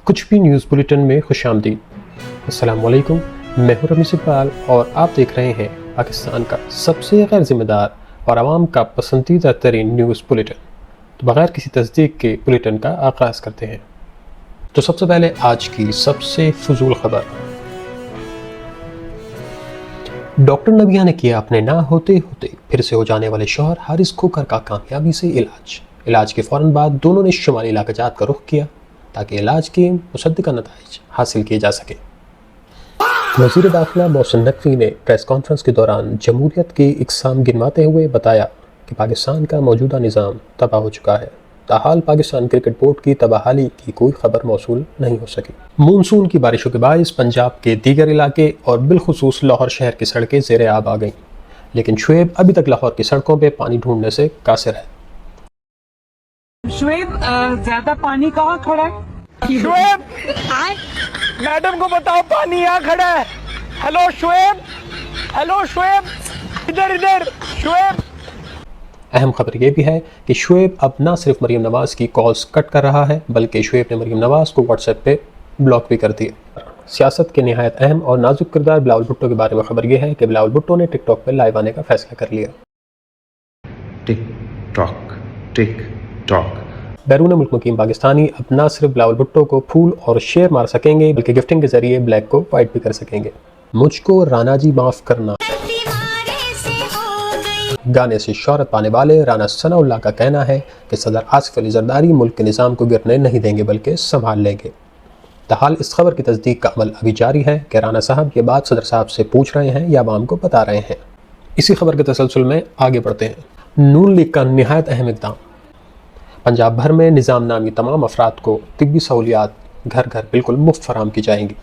کچھ بھی news bulletin میں خوش آمدید۔ السلام علیکم، میں ہوں رمیز اقبال اور آپ دیکھ رہے ہیں پاکستان کا سب سے غیر ذمہ دار اور عوام کا پسندیدہ ترین نیوز بلیٹن۔ تو بغیر کسی تصدیق کے بلیٹن کا آغاز کرتے ہیں۔ تو سب سے پہلے آج کی سب سے فضول خبر۔ ڈاکٹر نبیہ نے کیا اپنے نہ ہوتے ہوتے پھر سے ہو جانے والے شوہر حارث کھوکھر کا کامیابی سے علاج کے فوراً بعد دونوں نے شمالی علاقہ جات کا رخ کیا تاکہ علاج کے مصدقہ نتائج حاصل کیے جا سکے۔ وزیر داخلہ محسن نقوی نے پریس کانفرنس کے دوران جمہوریت کی اقسام گنواتے ہوئے بتایا کہ پاکستان کا موجودہ نظام تباہ ہو چکا ہے، تاحال پاکستان کرکٹ بورڈ کی تباہی کی کوئی خبر موصول نہیں ہو سکی۔ مونسون کی بارشوں کے باعث پنجاب کے دیگر علاقے اور بالخصوص لاہور شہر کی سڑکیں زیر آب آ گئیں، لیکن شعیب ابھی تک لاہور کی سڑکوں پہ پانی ڈھونڈنے سے قاصر ہے۔ شعیب زیادہ پانی کہاں کھڑا ہے؟ شعیب میڈم کو بتاؤ پانی یہاں کھڑا ہے۔ ہیلو شعیب ادھر شعیب۔ اہم خبر یہ بھی ہے کہ شعیب اب نہ صرف مریم نواز کی کالز کٹ کر رہا ہے بلکہ شعیب نے مریم نواز کو واٹس ایپ پہ بلاک بھی کر دیا۔ سیاست کے نہایت اہم اور نازک کردار بلاول بھٹو کے بارے میں خبر یہ ہے کہ بلاول بھٹو نے ٹک ٹاک پہ لائیو آنے کا فیصلہ کر لیا۔ ٹک ٹاک بیرون ملک مقیم پاکستانی اب نہ صرف بلاول بھٹو کو پھول اور شیر مار سکیں گے بلکہ گفٹنگ کے ذریعے بلیک کو وائٹ بھی کر سکیں گے۔ مجھ کو رانا جی معاف کرنا گانے سے شہرت پانے والے رانا ثناء اللہ کا کہنا ہے کہ صدر آصف علی زرداری ملک کے نظام کو گرنے نہیں دیں گے بلکہ سنبھال لیں گے۔ تاحال اس خبر کی تصدیق کا عمل ابھی جاری ہے کہ رانا صاحب یہ بات صدر صاحب سے پوچھ رہے ہیں یا عوام کو بتا رہے ہیں۔ اسی خبر کے تسلسل میں آگے بڑھتے ہیں۔ نون لیگ کا نہایت اہم اقدام۔ پنجاب بھر میں نظام نامی تمام افراد کو طبی سہولیات گھر گھر بالکل مفت فراہم کی جائیں گی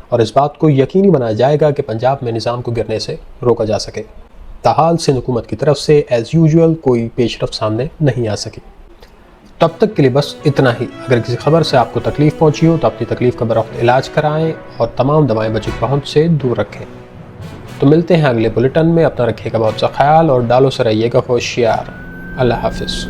اور اس بات کو یقینی بنایا جائے گا کہ پنجاب میں نظام کو گرنے سے روکا جا سکے۔ تاحال سندھ حکومت کی طرف سے ایز یوزول کوئی پیش رفت سامنے نہیں آ سکی۔ تب تک کے لیے بس اتنا ہی۔ اگر کسی خبر سے آپ کو تکلیف پہنچی ہو تو اپنی تکلیف کا بروقت علاج کرائیں اور تمام دوائیں بجٹ پہنچ سے دور رکھیں۔ تو ملتے ہیں اگلے بلیٹن میں۔ اپنا رکھیے گا بہت سا خیال اور ڈالوں سے رہیے گا ہوشیار۔ اللہ حافظ۔